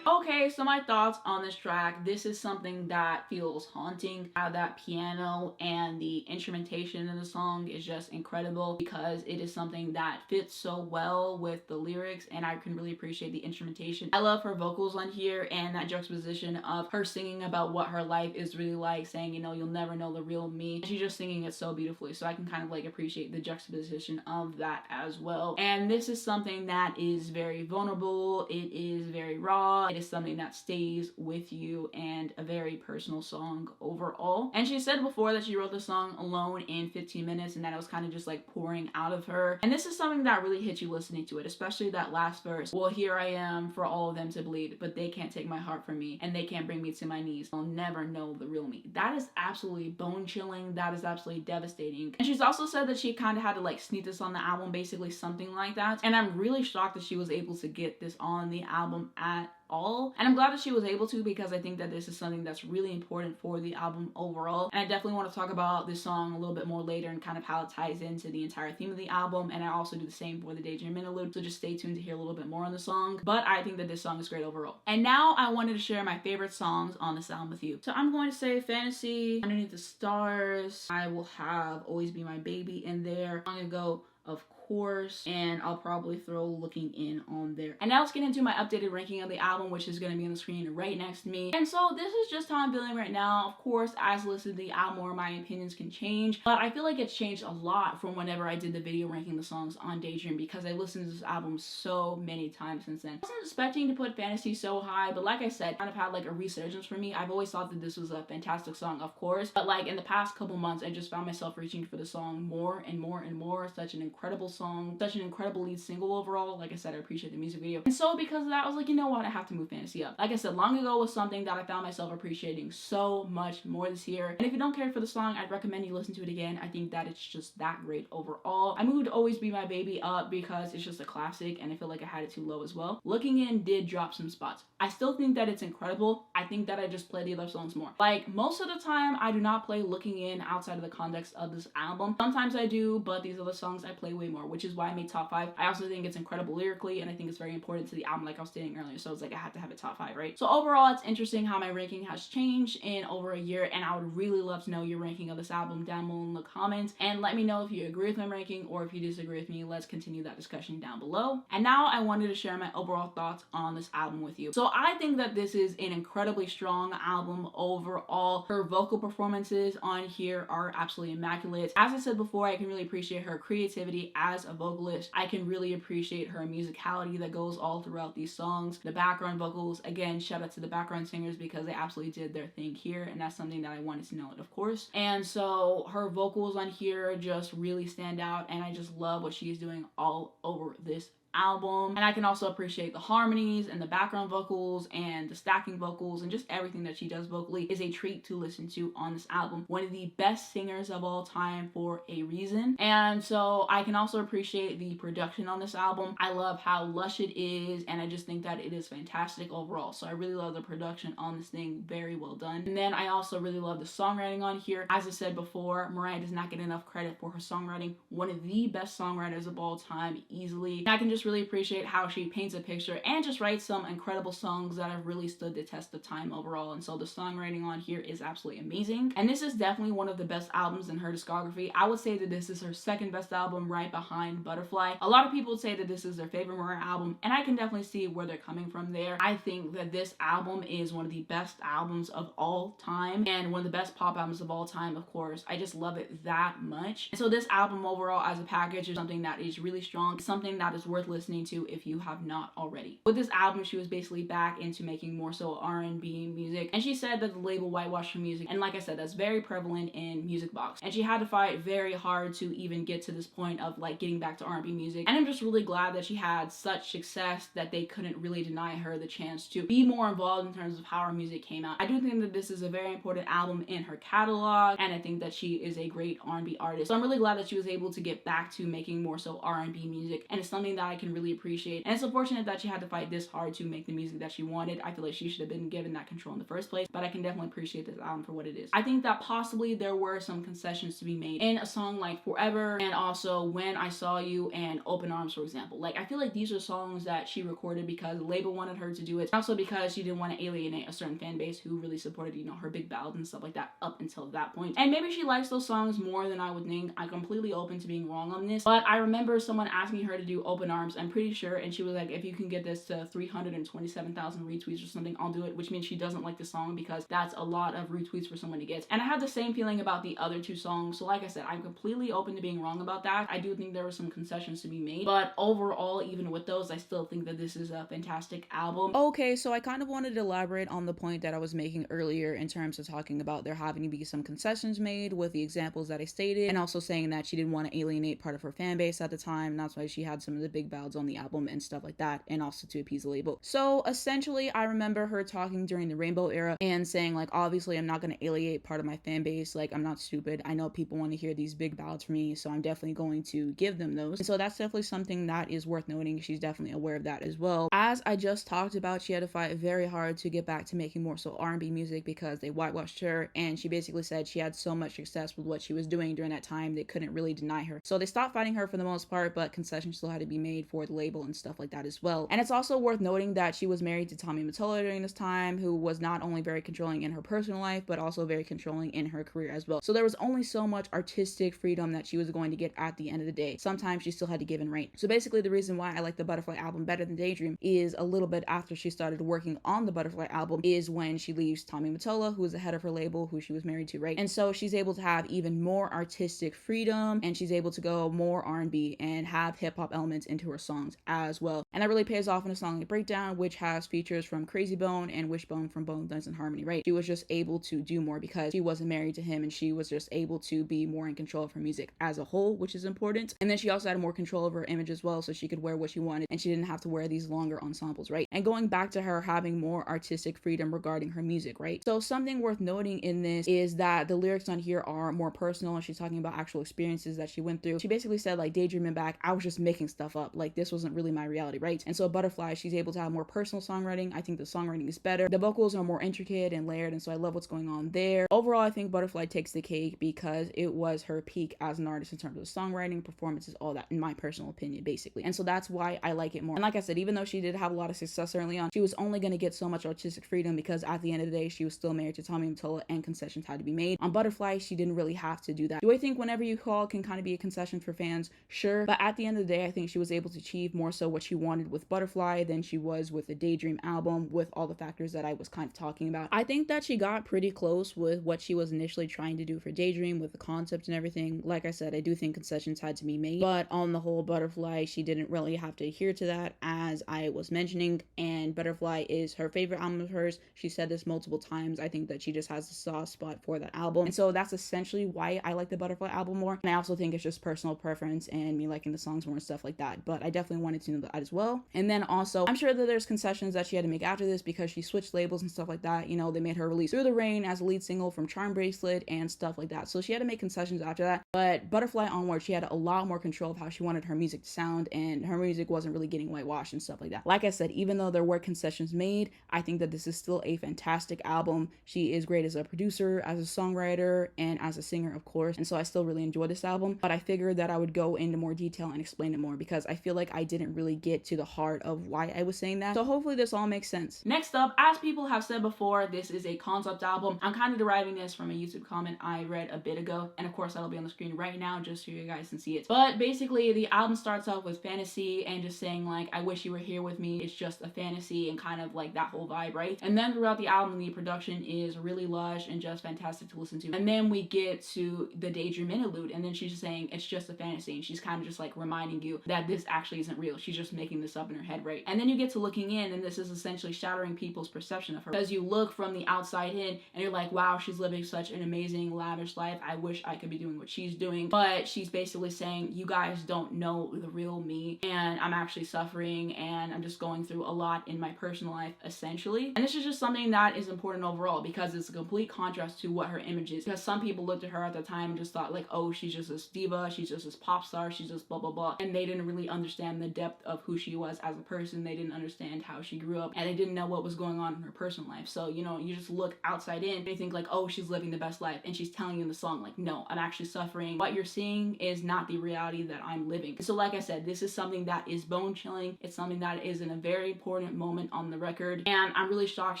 Okay, so my thoughts on this track. This is something that feels haunting. How that piano and the instrumentation in the song is just incredible because it is something that fits so well with the lyrics, and I can really appreciate the instrumentation. I love her vocals on here and that juxtaposition of her singing about what her life is really like, saying, you know, you'll never know the real me. And she's just singing it so beautifully, so I can kind of like appreciate the juxtaposition of that as well. And this is something that is very vulnerable. It is very raw. It is something that stays with you and a very personal song overall. And she said before that she wrote the song alone in 15 minutes and that it was kind of just like pouring out of her. And this is something that really hits you listening to it, especially that last verse. Well, here I am for all of them to bleed, but they can't take my heart from me and they can't bring me to my knees. They'll never know the real me. That is absolutely bone chilling. That is absolutely devastating. And she's also said that she kind of had to like sneak this on the album, basically something like that. And I'm really shocked that she was able to get this on the album at all. And I'm glad that she was able to, because I think that this is something that's really important for the album overall. And I definitely want to talk about this song a little bit more later and kind of how it ties into the entire theme of the album. And I also do the same for the Daydream Interlude, so just stay tuned to hear a little bit more on the song. But I think that this song is great overall. And now I wanted to share my favorite songs on this album with you. So I'm going to say Fantasy, Underneath the Stars. I will have Always Be My Baby in there. I'm gonna go Of Course, and I'll probably throw Looking In on there. And now let's get into my updated ranking of the album, which is going to be on the screen right next to me. And so this is just how I'm feeling right now. Of course, as I listen to the album, more my opinions can change, but I feel like it's changed a lot from whenever I did the video ranking the songs on Daydream, because I listened to this album so many times since then. I wasn't expecting to put Fantasy so high, but like I said, kind of had like a resurgence for me. I've always thought that this was a fantastic song, of course, but like in the past couple months, I just found myself reaching for the song more and more and more. Such an incredible song, such an incredible lead single overall. Like I said, I appreciate the music video. And so because of that, I was like, you know what, I have to move Fantasy up. Like I said, Long Ago was something that I found myself appreciating so much more this year. And if you don't care for the song, I'd recommend you listen to it again. I think that it's just that great overall. I moved Always Be My Baby up because it's just a classic and I feel like I had it too low as well. Looking In did drop some spots. I still think that it's incredible. I think that I just play the other songs more. Like most of the time, I do not play Looking In outside of the context of this album. Sometimes I do, but these other songs I play way more. more, which is why I made top 5. I also think it's incredible lyrically, and I think it's very important to the album, like I was stating earlier. So it's like I had to have a top 5, right? So overall, it's interesting how my ranking has changed in over a year, and I would really love to know your ranking of this album down below in the comments, and let me know if you agree with my ranking or if you disagree with me. Let's continue that discussion down below. And now I wanted to share my overall thoughts on this album with you. So I think that this is an incredibly strong album overall. Her vocal performances on here are absolutely immaculate. As I said before, I can really appreciate her creativity as a vocalist. I can really appreciate her musicality that goes all throughout these songs. The background vocals, again, shout out to the background singers because they absolutely did their thing here, and that's something that I wanted to note, of course. And so her vocals on here just really stand out, and I just love what she's doing all over this album. And I can also appreciate the harmonies and the background vocals and the stacking vocals, and just everything that she does vocally is a treat to listen to on this album. One of the best singers of all time for a reason. And so I can also appreciate the production on this album. I love how lush it is, and I just think that it is fantastic overall. So I really love the production on this thing. Very well done. And then I also really love the songwriting on here. As I said before, Mariah does not get enough credit for her songwriting. One of the best songwriters of all time, easily. And I can just really appreciate how she paints a picture and just writes some incredible songs that have really stood the test of time overall. And so the songwriting on here is absolutely amazing. And this is definitely one of the best albums in her discography. I would say that this is her second best album, right behind Butterfly. A lot of people would say that this is their favorite Mariah album, and I can definitely see where they're coming from there. I think that this album is one of the best albums of all time, and one of the best pop albums of all time, of course. I just love it that much. And so this album overall as a package is something that is really strong, something that is worth listening to if you have not already. With this album, she was basically back into making more so R&B music, and she said that the label whitewashed her music, and like I said, that's very prevalent in music box, and she had to fight very hard to even get to this point of like getting back to R&B music. And I'm just really glad that she had such success that they couldn't really deny her the chance to be more involved in terms of how her music came out. I do think that this is a very important album in her catalog, and I think that she is a great R&B artist. So I'm really glad that she was able to get back to making more so R&B music, and it's something that I can really appreciate. And it's unfortunate that she had to fight this hard to make the music that she wanted. I feel like she should have been given that control in the first place, but I can definitely appreciate this album for what it is. I think that possibly there were some concessions to be made in a song like Forever, and also When I Saw You and Open Arms, for example. Like, I feel like these are songs that she recorded because the label wanted her to do it, also because she didn't want to alienate a certain fan base who really supported, you know, her big ballads and stuff like that up until that point. And maybe she likes those songs more than I would think. I'm completely open to being wrong on this, but I remember someone asking her to do Open Arms, I'm pretty sure, and she was like, if you can get this to 327,000 retweets or something, I'll do it, which means she doesn't like the song because that's a lot of retweets for someone to get. And I had the same feeling about the other two songs. So like I said, I'm completely open to being wrong about that. I do think there were some concessions to be made, but overall, even with those, I still think that this is a fantastic album. Okay, so I kind of wanted to elaborate on the point that I was making earlier in terms of talking about there having to be some concessions made with the examples that I stated, and also saying that she didn't want to alienate part of her fan base at the time, and that's why she had some of the big ballads on the album and stuff like that, and also to appease the label. So essentially, I remember her talking during the Rainbow era and saying, like, obviously I'm not going to alienate part of my fan base, like, I'm not stupid, I know people want to hear these big ballads from me, so I'm definitely going to give them those. And so that's definitely something that is worth noting. She's definitely aware of that as well. As I just talked about, she had to fight very hard to get back to making more so R&B music because they whitewashed her, and she basically said she had so much success with what she was doing during that time they couldn't really deny her. So they stopped fighting her for the most part, but concessions still had to be made for the label and stuff like that as well. And it's also worth noting that she was married to Tommy Mottola during this time, who was not only very controlling in her personal life, but also very controlling in her career as well. So there was only so much artistic freedom that she was going to get at the end of the day. Sometimes she still had to give in rein. So basically the reason why I like the Butterfly album better than Daydream is a little bit after she started working on the Butterfly album is when she leaves Tommy Mottola, who was the head of her label, who she was married to, right? And so she's able to have even more artistic freedom, and she's able to go more R&B and have hip-hop elements into her songs as well. And that really pays off in a song like Breakdown, which has features from Crazy Bone and Wishbone from Bone Thugs and Harmony, right? She was just able to do more because she wasn't married to him, and she was just able to be more in control of her music as a whole, which is important. And then she also had more control over her image as well, so she could wear what she wanted and she didn't have to wear these longer ensembles, right? And going back to her having more artistic freedom regarding her music, right? So something worth noting in this is that the lyrics on here are more personal, and she's talking about actual experiences that she went through. She basically said, like, daydreaming back, I was just making stuff up. like this wasn't really my reality, right? And so Butterfly, she's able to have more personal songwriting. I think the songwriting is better. The vocals are more intricate and layered, and so I love what's going on there. Overall, I think Butterfly takes the cake because it was her peak as an artist in terms of songwriting, performances, all that, in my personal opinion, basically. And so that's why I like it more. And like I said, even though she did have a lot of success early on, she was only going to get so much artistic freedom because at the end of the day, she was still married to Tommy Mottola and concessions had to be made. On Butterfly, she didn't really have to do that. Do I think Whenever You Call can kind of be a concession for fans? Sure. But at the end of the day, I think she was able to achieve more so what she wanted with Butterfly than she was with the Daydream album, with all the factors that I was kind of talking about. I think that she got pretty close with what she was initially trying to do for Daydream with the concept and everything. Like I said, I do think concessions had to be made, but on the whole, Butterfly, she didn't really have to adhere to that, as I was mentioning, and Butterfly is her favorite album of hers. She said this multiple times. I think that she just has a soft spot for that album, and so that's essentially why I like the Butterfly album more. And I also think it's just personal preference and me liking the songs more and stuff like that, but I definitely wanted to know that as well. And then also, I'm sure that there's concessions that she had to make after this because she switched labels and stuff like that. You know, they made her release Through the Rain as a lead single from Charm Bracelet and stuff like that, so she had to make concessions after that. But Butterfly onward, she had a lot more control of how she wanted her music to sound, and her music wasn't really getting whitewashed and stuff like that. Like I said, even though there were concessions made, I think that this is still a fantastic album. She is great as a producer, as a songwriter, and as a singer, of course, and so I still really enjoy this album, but I figured that I would go into more detail and explain it more because I feel like I didn't really get to the heart of why I was saying that, so hopefully this all makes sense. Next up, as people have said before, this is a concept album. I'm kind of deriving this from a YouTube comment I read a bit ago, and of course that'll be on the screen right now just so you guys can see it. But basically, the album starts off with fantasy and just saying like, I wish you were here with me, it's just a fantasy, and kind of like that whole vibe, right? And then throughout the album, the production is really lush and just fantastic to listen to. And then we get to the Daydream Interlude, and then she's just saying it's just a fantasy, and she's kind of just like reminding you that this actually isn't real. She's just making this up in her head, right? And then you get to looking in, and this is essentially shattering people's perception of her, because you look from the outside in and you're like, wow, she's living such an amazing, lavish life. I wish I could be doing what she's doing. But she's basically saying, you guys don't know the real me, and I'm actually suffering, and I'm just going through a lot in my personal life, essentially. And this is just something that is important overall because it's a complete contrast to what her image is, because some people looked at her at the time and just thought like, oh, she's just this diva, she's just this pop star, she's just blah blah blah, and they didn't really understand the depth of who she was as a person. They didn't understand how she grew up, and they didn't know what was going on in her personal life. So, you know, you just look outside in and you think like, oh, she's living the best life, and she's telling you in the song like, no, I'm actually suffering. What you're seeing is not the reality that I'm living. So like I said, this is something that is bone chilling. It's something that is in a very important moment on the record, and I'm really shocked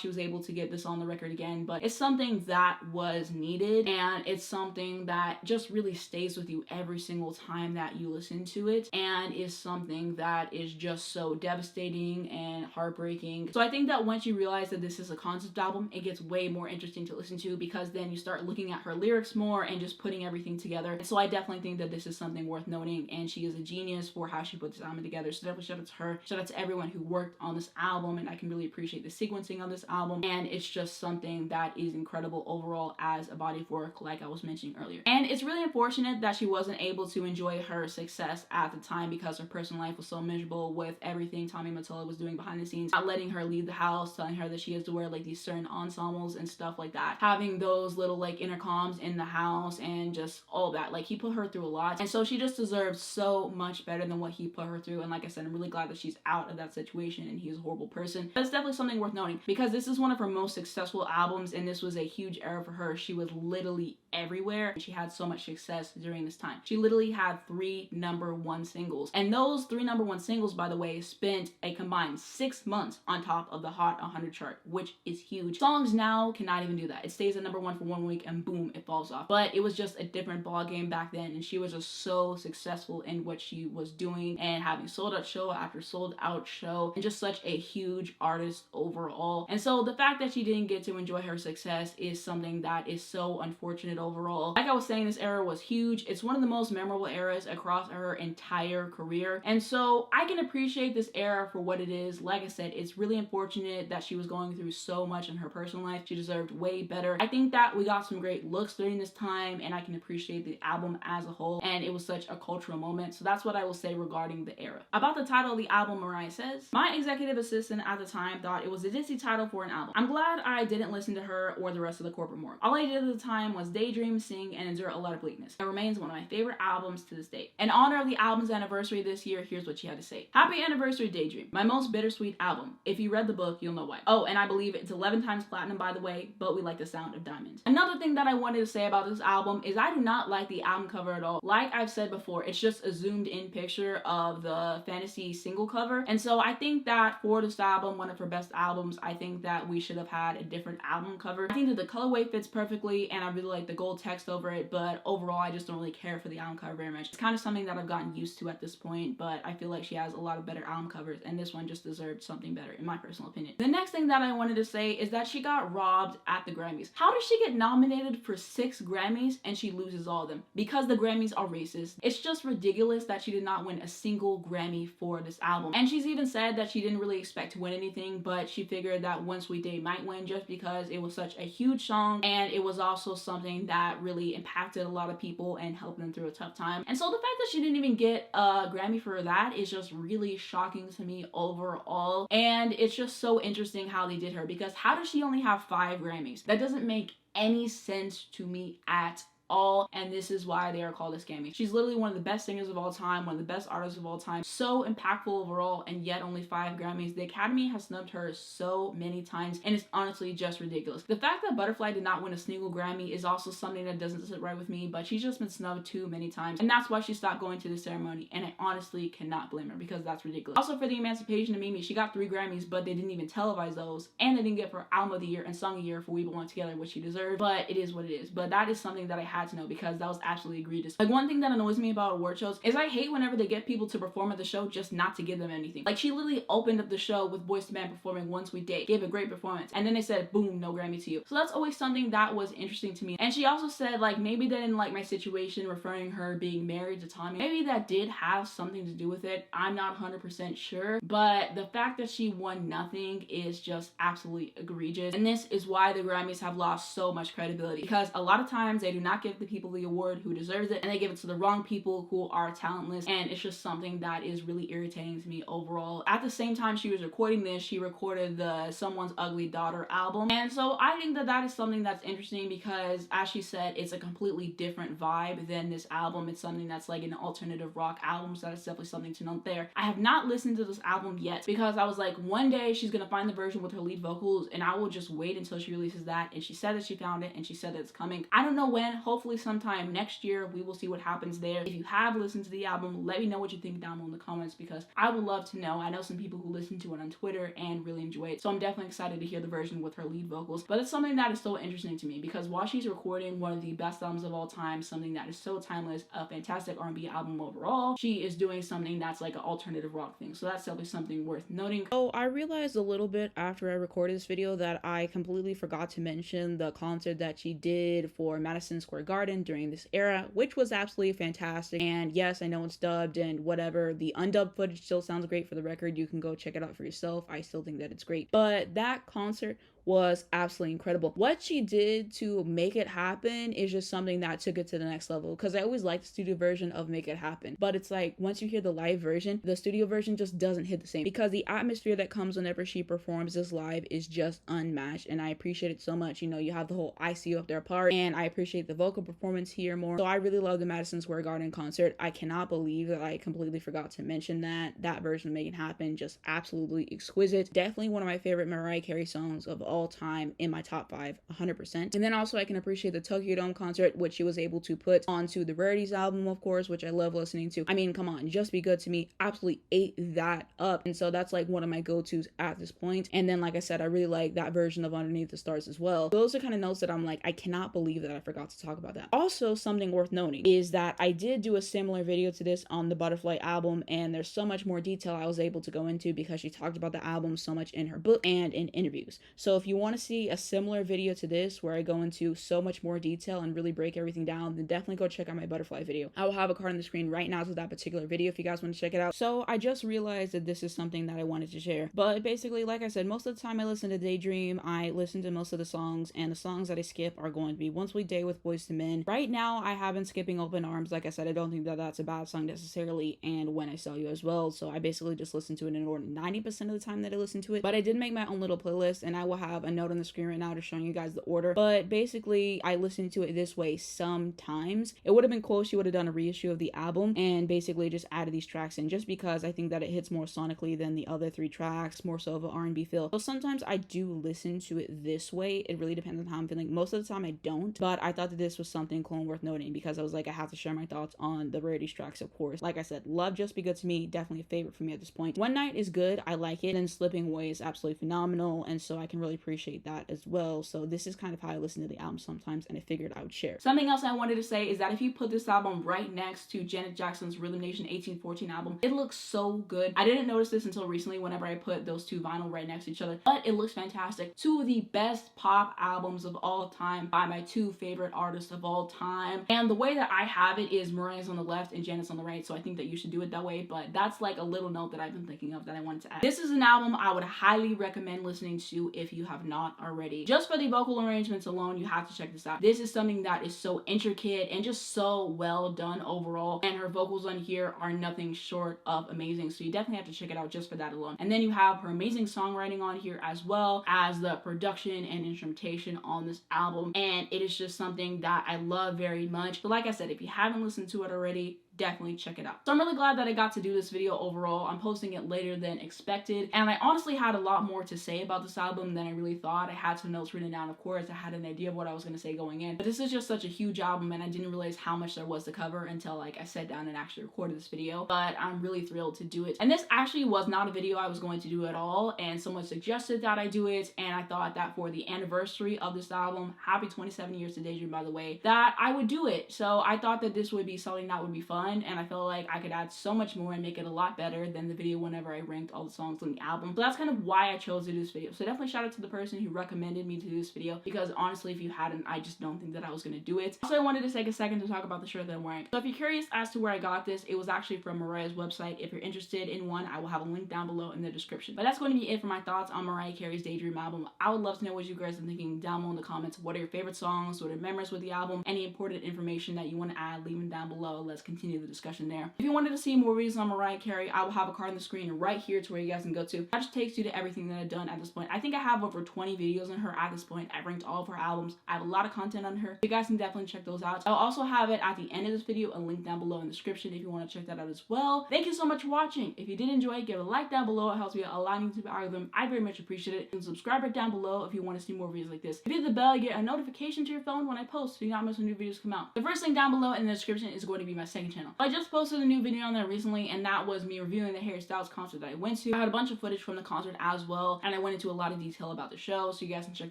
she was able to get this on the record again, but it's something that was needed, and it's something that just really stays with you every single time that you listen to it, and is something that is just so devastating and heartbreaking. So I think that once you realize that this is a concept album, it gets way more interesting to listen to, because then you start looking at her lyrics more and just putting everything together. And so I definitely think that this is something worth noting, and she is a genius for how she put this album together. So definitely shout out to her, shout out to everyone who worked on this album, and I can really appreciate the sequencing on this album, and it's just something that is incredible overall as a body of work, like I was mentioning earlier. And it's really unfortunate that she wasn't able to enjoy her success at the time because her personal life was so miserable with everything Tommy Mottola was doing behind the scenes, not letting her leave the house, telling her that she has to wear like these certain ensembles and stuff like that, having those little like intercoms in the house, and just all that. Like, he put her through a lot, and so she just deserves so much better than what he put her through. And like I said, I'm really glad that she's out of that situation, and he's a horrible person. But it's definitely something worth noting because this is one of her most successful albums, and this was a huge era for her. She was literally everywhere, and she had so much success during this time. She literally had 3 #1 singles, and those 3 #1 singles, by the way, spent a combined 6 months on top of the Hot 100 chart, which is huge. Songs now cannot even do that. It stays at #1 for 1 week and boom, it falls off. But it was just a different ball game back then, and she was just so successful in what she was doing, and having sold out show after sold out show, and just such a huge artist overall. And so the fact that she didn't get to enjoy her success is something that is so unfortunate overall. Like I was saying, this era was huge. It's one of the most memorable eras across her entire career, and so I can appreciate this era for what it is. Like I said, it's really unfortunate that she was going through so much in her personal life. She deserved way better. I think that we got some great looks during this time, and I can appreciate the album as a whole, and it was such a cultural moment. So that's what I will say regarding the era. About the title of the album, Mariah says, my executive assistant at the time thought it was a ditzy title for an album. I'm glad I didn't listen to her or the rest of the corporate morgue. All I did at the time was daydream daydream, sing, and endure a lot of bleakness. It remains one of my favorite albums to this day. In honor of the album's anniversary this year, here's what she had to say. Happy anniversary, Daydream. My most bittersweet album. If you read the book, you'll know why. Oh, and I believe it's 11 times platinum, by the way, but we like the sound of diamonds. Another thing that I wanted to say about this album is I do not like the album cover at all. Like I've said before, it's just a zoomed in picture of the fantasy single cover. And so I think that for this album, one of her best albums, I think that we should have had a different album cover. I think that the colorway fits perfectly and I really like the gold text over it, but overall I just don't really care for the album cover very much. It's kind of something that I've gotten used to at this point, but I feel like she has a lot of better album covers and this one just deserved something better in my personal opinion. The next thing that I wanted to say is that she got robbed at the Grammys. How does she get nominated for 6 Grammys and she loses all of them? Because the Grammys are racist. It's just ridiculous that she did not win a single Grammy for this album. And she's even said that she didn't really expect to win anything, but she figured that When Sweet Day might win just because it was such a huge song and it was also something that really impacted a lot of people and helped them through a tough time. And so the fact that she didn't even get a Grammy for that is just really shocking to me overall. And it's just so interesting how they did her, because how does she only have 5 Grammys? That doesn't make any sense to me at all, and this is why they are called a scammy. She's literally one of the best singers of all time, one of the best artists of all time, so impactful overall, and yet only 5 Grammys. The Academy has snubbed her so many times, and it's honestly just ridiculous. The fact that Butterfly did not win a single Grammy is also something that doesn't sit right with me, but she's just been snubbed too many times, and that's why she stopped going to the ceremony, and I honestly cannot blame her because that's ridiculous. Also, for the Emancipation of Mimi, she got 3 Grammys, but they didn't even televise those, and they didn't get for Album of the Year and Song of the Year for We Belong Together, which she deserved, but it is what it is. But that is something that I had to know because that was absolutely egregious. Like, one thing that annoys me about award shows is I hate whenever they get people to perform at the show just not to give them anything. Like, she literally opened up the show with Boyz II Men performing One Sweet Day, gave a great performance, and then they said, boom, no Grammy to you. So that's always something that was interesting to me. And she also said, like, maybe they didn't like my situation, referring her being married to Tommy. Maybe that did have something to do with it. I'm not 100% sure, but the fact that she won nothing is just absolutely egregious. And this is why the Grammys have lost so much credibility, because a lot of times they do not give the people the award who deserves it, and they give it to the wrong people who are talentless, and it's just something that is really irritating to me overall. At the same time she was recording this, she recorded the Someone's Ugly Daughter album, and so I think that that is something that's interesting because, as she said, it's a completely different vibe than this album. It's something that's like an alternative rock album, so that's definitely something to note there. I have not listened to this album yet because I was like, one day she's gonna find the version with her lead vocals and I will just wait until she releases that, and she said that she found it and she said that it's coming. I don't know when, hopefully sometime next year. We will see what happens there. If you have listened to the album, let me know what you think down below in the comments because I would love to know. I know some people who listen to it on Twitter and really enjoy it, so I'm definitely excited to hear the version with her lead vocals. But it's something that is so interesting to me because while she's recording one of the best albums of all time, something that is so timeless, a fantastic R&B album overall, she is doing something that's like an alternative rock thing. So that's definitely something worth noting. Oh, I realized a little bit after I recorded this video that I completely forgot to mention the concert that she did for Madison Square Garden during this era, which was absolutely fantastic. And yes, I know it's dubbed and whatever, the undubbed footage still sounds great. For the record, you can go check it out for yourself. I still think that it's great, but that concert was absolutely incredible. What she did to make it happen is just something that took it to the next level, because I always liked the studio version of Make It Happen, but it's like once you hear the live version, the studio version just doesn't hit the same, because the atmosphere that comes whenever she performs this live is just unmatched, and I appreciate it so much. You know, you have the whole I See You Up There part, and I appreciate the vocal performance here more. So I really love the Madison Square Garden concert. I cannot believe that I completely forgot to mention that version of Make It Happen, just absolutely exquisite. Definitely one of my favorite Mariah Carey songs of all time, in my top 5, 100%. And then also I can appreciate the Tokyo Dome concert, which she was able to put onto the Rarities album, of course, which I love listening to. I mean, come on, Just Be Good to Me absolutely ate that up, and so that's like one of my go-tos at this point. And then, like I said, I really like that version of Underneath the Stars as well. So those are kind of notes that I'm like, I cannot believe that I forgot to talk about that. Also, something worth noting is that I did do a similar video to this on the Butterfly album, and there's so much more detail I was able to go into because she talked about the album so much in her book and in interviews. So if you want to see a similar video to this where I go into so much more detail and really break everything down, then definitely go check out my Butterfly video. I will have a card on the screen right now to that particular video if you guys want to check it out. So I just realized that this is something that I wanted to share. But basically, like I said, most of the time I listen to Daydream, I listen to most of the songs, and the songs that I skip are going to be One Sweet Day with Boyz II Men. Right now, I have been skipping Open Arms. Like I said, I don't think that that's a bad song necessarily, and When I Saw You as well. So I basically just listen to it in order 90% of the time that I listen to it. But I did make my own little playlist, and I will have have a note on the screen right now just showing you guys the order, but basically I listened to it this way sometimes. It would have been cool if she would have done a reissue of the album and basically just added these tracks in, just because I think that it hits more sonically than the other 3 tracks, more so of an R&B feel. So sometimes I do listen to it this way. It really depends on how I'm feeling. Most of the time I don't, but I thought that this was something cool and worth noting because I was like, I have to share my thoughts on the Rarities tracks, of course. Like I said, Love Just Be Good to Me, definitely a favorite for me at this point. One Night is good, I like it, and Slipping Away is absolutely phenomenal, and so I can really appreciate that as well. So this is kind of how I listen to the album sometimes, and I figured I would share. Something else I wanted to say is that if you put this album right next to Janet Jackson's Rhythm Nation 1814 album, it looks so good. I didn't notice this until recently whenever I put those 2 vinyl right next to each other, but it looks fantastic. 2 of the best pop albums of all time by my 2 favorite artists of all time, and the way that I have it is Mariah's on the left and Janet's on the right, so I think that you should do it that way, but that's like a little note that I've been thinking of that I wanted to add. This is an album I would highly recommend listening to if you have not already. Just for the vocal arrangements alone, you have to check this out. This is something that is so intricate and just so well done overall, and her vocals on here are nothing short of amazing, so you definitely have to check it out just for that alone. And then you have her amazing songwriting on here, as well as the production and instrumentation on this album, and it is just something that I love very much. But like I said, if you haven't listened to it already, definitely check it out. So I'm really glad that I got to do this video overall. I'm posting it later than expected, and I honestly had a lot more to say about this album than I really thought. I had some notes written down, of course. I had an idea of what I was going to say going in, but this is just such a huge album, and I didn't realize how much there was to cover until like I sat down and actually recorded this video. But I'm really thrilled to do it, and this actually was not a video I was going to do at all, and someone suggested that I do it, and I thought that for the anniversary of this album, happy 27 years to Daydream, by the way, that I would do it. So I thought that this would be something that would be fun, and I felt like I could add so much more and make it a lot better than the video whenever I ranked all the songs on the album. So that's kind of why I chose to do this video. So definitely shout out to the person who recommended me to do this video, because honestly, if you hadn't, I just don't think that I was going to do it. Also, I wanted to take a second to talk about the shirt that I'm wearing. So if you're curious as to where I got this, it was actually from Mariah's website. If you're interested in one, I will have a link down below in the description. But that's going to be it for my thoughts on Mariah Carey's Daydream album. I would love to know what you guys are thinking down below in the comments. What are your favorite songs? What are memories with the album? Any important information that you want to add, leave them down below. Let's continue the discussion there. If you wanted to see more videos on Mariah Carey, I will have a card on the screen right here to where you guys can go to. That just takes you to everything that I've done at this point. I think I have over 20 videos on her at this point. I've ranked all of her albums. I have a lot of content on her. You guys can definitely check those out. I'll also have it at the end of this video, a link down below in the description if you want to check that out as well. Thank you so much for watching. If you did enjoy it, give it a like down below. It helps me out a lot in the YouTube algorithm. I very much appreciate it. And subscribe right down below if you want to see more videos like this. If you hit the bell, you get a notification to your phone when I post, so you not miss when new videos come out. The first link down below in the description is going to be my second channel. I just posted a new video on there recently, and that was me reviewing the Harry Styles concert that I went to. I had a bunch of footage from the concert as well, and I went into a lot of detail about the show, so you guys can check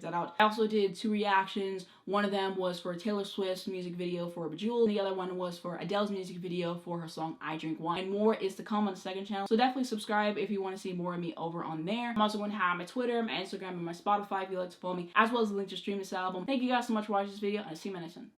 that out. I also did 2 reactions. One of them was for Taylor Swift's music video for Bejeweled, and the other one was for Adele's music video for her song I Drink Wine. And more is to come on the second channel, so definitely subscribe if you want to see more of me over on there. I'm also going to have my Twitter, my Instagram, and my Spotify if you'd like to follow me, as well as a link to stream this album. Thank you guys so much for watching this video, and I'll see you in my next one.